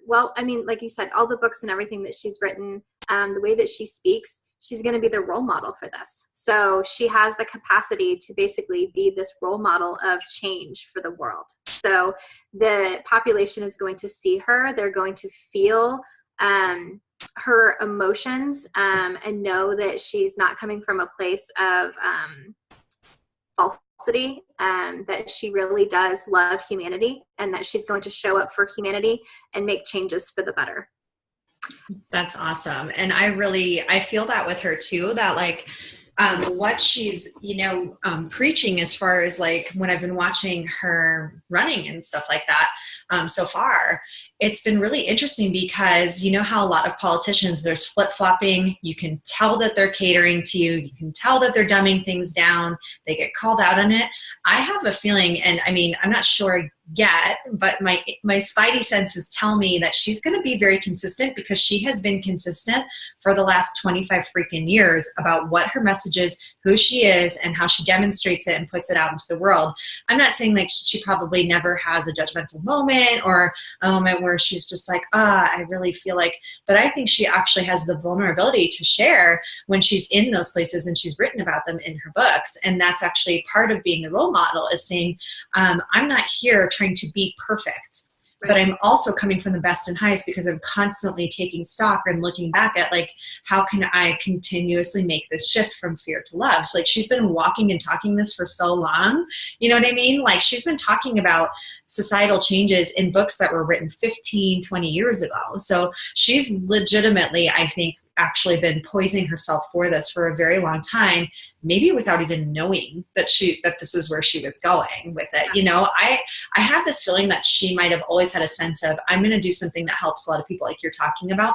well, I mean, like you said, all the books and everything that she's written, the way that she speaks, she's going to be the role model for this. So she has the capacity to basically be this role model of change for the world. So the population is going to see her. They're going to feel her emotions and know that she's not coming from a place of falsity, that she really does love humanity, and that she's going to show up for humanity and make changes for the better. That's awesome. And I feel that with her too, that like what she's, preaching as far as like when I've been watching her running and stuff like that so far, it's been really interesting because you know how a lot of politicians, there's flip-flopping. You can tell that they're catering to you. You can tell that they're dumbing things down. They get called out on it. I have a feeling, and I mean, I'm not sure yet, but my spidey senses tell me that she's going to be very consistent, because she has been consistent for the last 25 freaking years about what her message is, who she is, and how she demonstrates it and puts it out into the world. I'm not saying like she probably never has a judgmental moment or a moment where she's just like, I really feel like, but I think she actually has the vulnerability to share when she's in those places, and she's written about them in her books. And that's actually part of being a role model, is saying, I'm not here trying to be perfect, right, but I'm also coming from the best and highest, because I'm constantly taking stock and looking back at like, how can I continuously make this shift from fear to love? So like, she's been walking and talking this for so long, you know what I mean? Like, she's been talking about societal changes in books that were written 15, 20 years ago. So she's legitimately, I think, actually been poisoning herself for this for a very long time, maybe without even knowing that this is where she was going with it. I have this feeling that she might have always had a sense of, I'm going to do something that helps a lot of people, like you're talking about.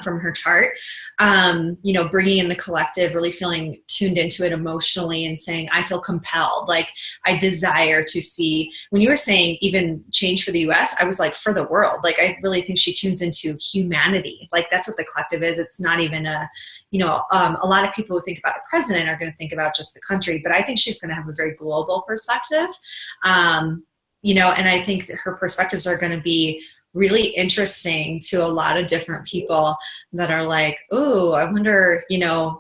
From her chart, bringing in the collective, really feeling tuned into it emotionally and saying, I feel compelled, like I desire to see. When you were saying even change for the US, I was like, for the world. Like, I really think she tunes into humanity. Like, that's what the collective is. It's not even a lot of people who think about a president are going to think about just the country, but I think she's going to have a very global perspective. And I think that her perspectives are going to be really interesting to a lot of different people that are like, oh, I wonder,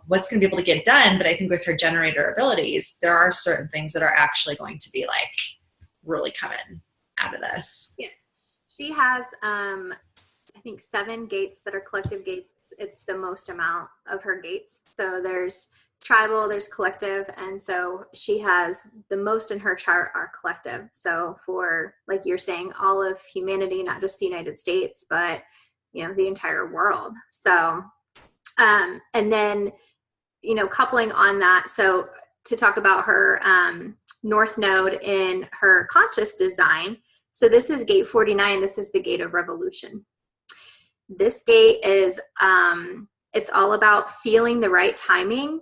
what's going to be able to get done. But I think with her generator abilities, there are certain things that are actually going to be like really coming out of this. Yeah. She has, I think 7 gates that are collective gates. It's the most amount of her gates. So there's tribal, there's collective, and so she has the most in her chart are collective. So for, like you're saying, all of humanity, not just the United States, but the entire world. So and then coupling on that. So to talk about her North Node in her conscious design. So this is gate 49. This is the gate of revolution. This gate is, it's all about feeling the right timing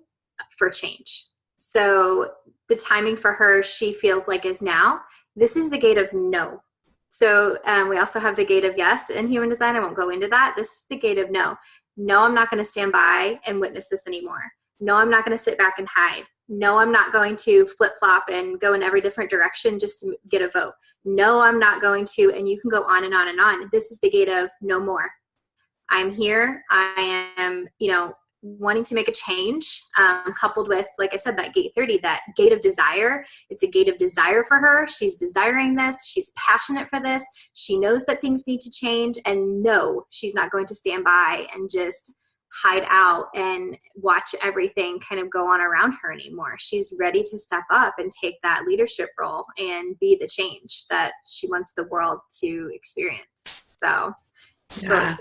for change. So the timing for her, she feels like is now. This is the gate of no. So we also have the gate of yes in human design. I won't go into that. This is the gate of no. No, I'm not going to stand by and witness this anymore. No, I'm not going to sit back and hide. No, I'm not going to flip-flop and go in every different direction just to get a vote. No, I'm not going to, and you can go on and on and on. This is the gate of no more. I'm here. I am, wanting to make a change, coupled with, like I said, that gate 30, that gate of desire. It's a gate of desire for her. She's desiring this. She's passionate for this. She knows that things need to change, and no, she's not going to stand by and just hide out and watch everything kind of go on around her anymore. She's ready to step up and take that leadership role and be the change that she wants the world to experience. So, yeah.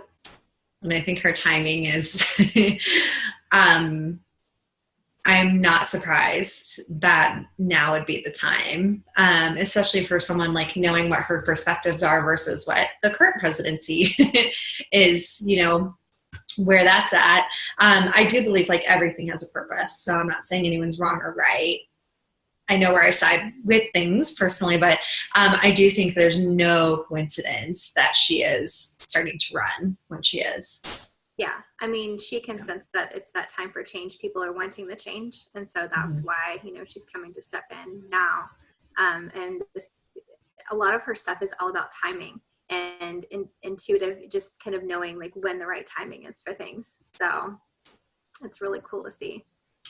And I think her timing is, I'm not surprised that now would be the time, especially for someone like knowing what her perspectives are versus what the current presidency is, where that's at. I do believe like everything has a purpose. So I'm not saying anyone's wrong or right. I know where I side with things personally, but I do think there's no coincidence that she is starting to run when she is. Yeah. I mean, she can sense that it's that time for change. People are wanting the change. And so that's why, she's coming to step in now. And a lot of her stuff is all about timing and intuitive, just kind of knowing like when the right timing is for things. So it's really cool to see.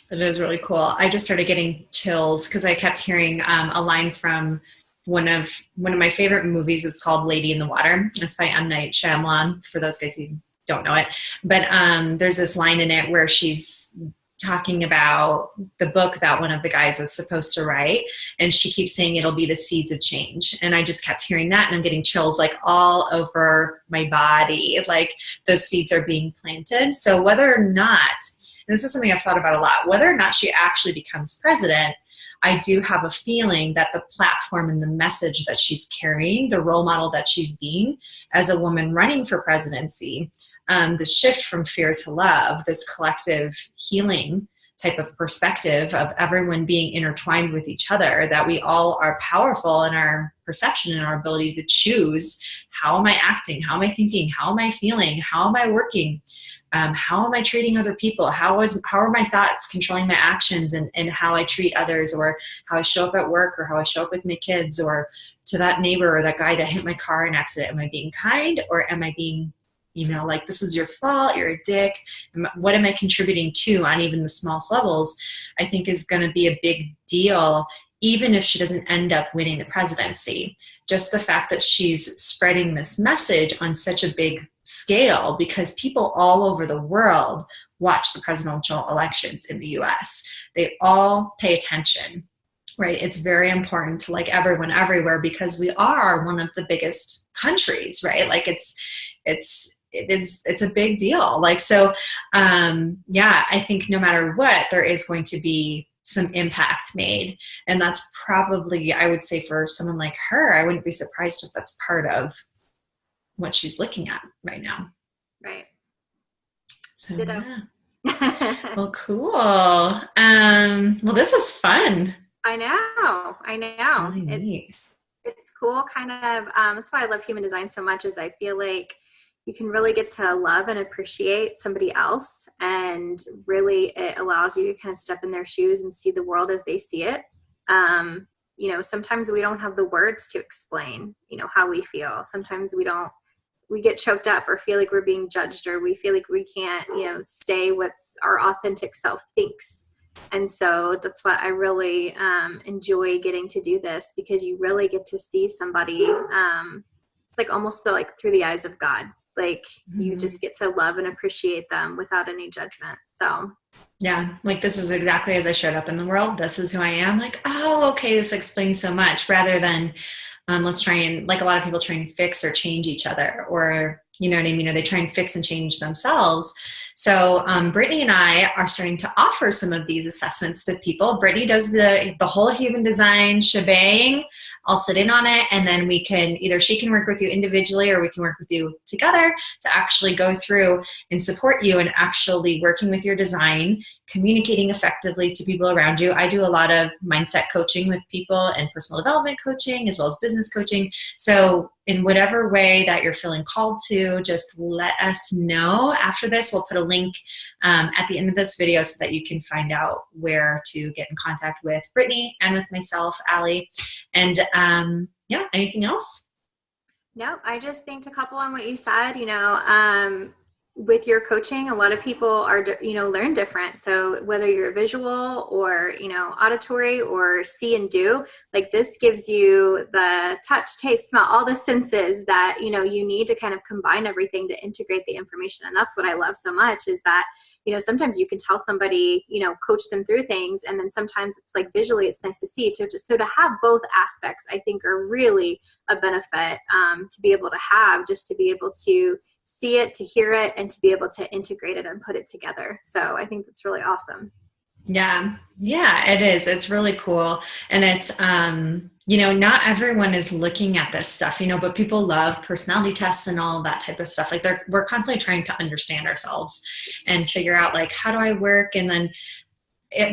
It is really cool. I just started getting chills because I kept hearing a line from one of my favorite movies. It's called Lady in the Water. It's by M. Night Shyamalan, for those guys who don't know it. But there's this line in it where she's talking about the book that one of the guys is supposed to write. And she keeps saying it'll be the seeds of change. And I just kept hearing that, and I'm getting chills like all over my body. Like those seeds are being planted. So whether or not, and this is something I've thought about a lot, whether or not she actually becomes president, I do have a feeling that the platform and the message that she's carrying, the role model that she's being as a woman running for presidency, the shift from fear to love, this collective healing type of perspective of everyone being intertwined with each other, that we all are powerful in our perception and our ability to choose, how am I acting? How am I thinking? How am I feeling? How am I working? How am I treating other people? How are my thoughts controlling my actions and how I treat others, or how I show up at work, or how I show up with my kids, or to that neighbor or that guy that hit my car in an accident? Am I being kind, or am I being, like, this is your fault, you're a dick? What am I contributing to on even the smallest levels? I think is going to be a big deal, even if she doesn't end up winning the presidency. Just the fact that she's spreading this message on such a big scale, because people all over the world watch the presidential elections in the US. They all pay attention, right? It's very important to like everyone everywhere, because we are one of the biggest countries, right? Like it's a big deal. Like, so, I think no matter what, there is going to be some impact made. And that's probably, I would say, for someone like her, I wouldn't be surprised if that's part of what she's looking at right now. Right. So, yeah. Well, cool. Well, this is fun. I know. Really it's cool. Kind of, that's why I love human design so much, is I feel like you can really get to love and appreciate somebody else. And really it allows you to kind of step in their shoes and see the world as they see it. Sometimes we don't have the words to explain, how we feel. Sometimes we get choked up or feel like we're being judged, or we feel like we can't, say what our authentic self thinks. And so that's why I really enjoy getting to do this, because you really get to see somebody, it's like almost like through the eyes of God. Like you just get to love and appreciate them without any judgment. So yeah, like this is exactly as I showed up in the world. This is who I am. Like, oh, okay, this explains so much, rather than let's try and, like, a lot of people try and fix or change each other, or, you know what I mean? Or they try and fix and change themselves. So Brittany and I are starting to offer some of these assessments to people. Brittany does the whole human design shebang. I'll sit in on it, and then she can work with you individually, or we can work with you together to actually go through and support you in actually working with your design, communicating effectively to people around you. I do a lot of mindset coaching with people and personal development coaching, as well as business coaching. So in whatever way that you're feeling called to, just let us know. After this, we'll put a link at the end of this video so that you can find out where to get in contact with Brittany and with myself, Allie. And anything else? No, I just think to couple on what you said, with your coaching, a lot of people are, learn different. So whether you're visual or, auditory or see and do, like this gives you the touch, taste, smell, all the senses that, you need to kind of combine everything to integrate the information. And that's what I love so much is that, sometimes you can tell somebody, coach them through things. And then sometimes it's like visually, it's nice to see. So to have both aspects, I think are really a benefit to be able to have, just to be able to see it, to hear it, and to be able to integrate it and put it together. So I think that's really awesome. Yeah, it is. It's really cool. And it's, not everyone is looking at this stuff, but people love personality tests and all that type of stuff. Like we're constantly trying to understand ourselves and figure out like, how do I work? And then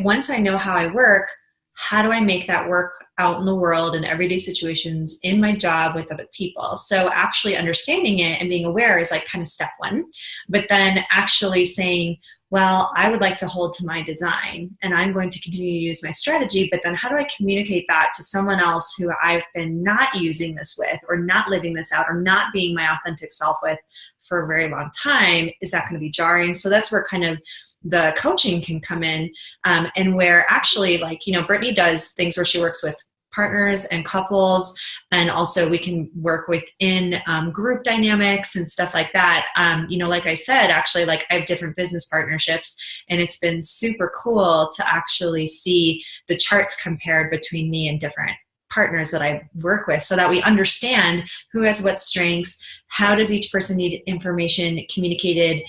once I know how I work, how do I make that work out in the world in everyday situations in my job with other people? So actually understanding it and being aware is like kind of step one, but then actually saying, well, I would like to hold to my design and I'm going to continue to use my strategy, but then how do I communicate that to someone else who I've been not using this with, or not living this out, or not being my authentic self with for a very long time? Is that going to be jarring? So that's where kind of the coaching can come in, and where actually, like, Brittany does things where she works with partners and couples, and also we can work within group dynamics and stuff like that. Like I said, actually, like I have different business partnerships, and it's been super cool to actually see the charts compared between me and different partners that I work with, so that we understand who has what strengths, how does each person need information communicated,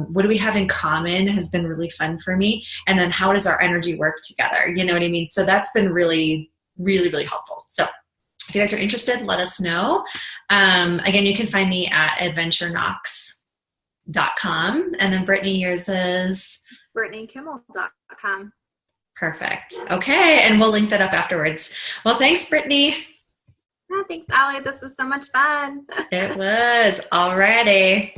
what do we have in common has been really fun for me, and then how does our energy work together, you know what I mean? So that's been really, really, really helpful. So if you guys are interested, let us know. Again, you can find me at adventureknox.com, and then Brittany, yours is BrittanyKimmel.com. Perfect. Okay, and we'll link that up afterwards. Well, thanks, Brittany. Yeah, thanks, Allie. This was so much fun. It was. Alrighty.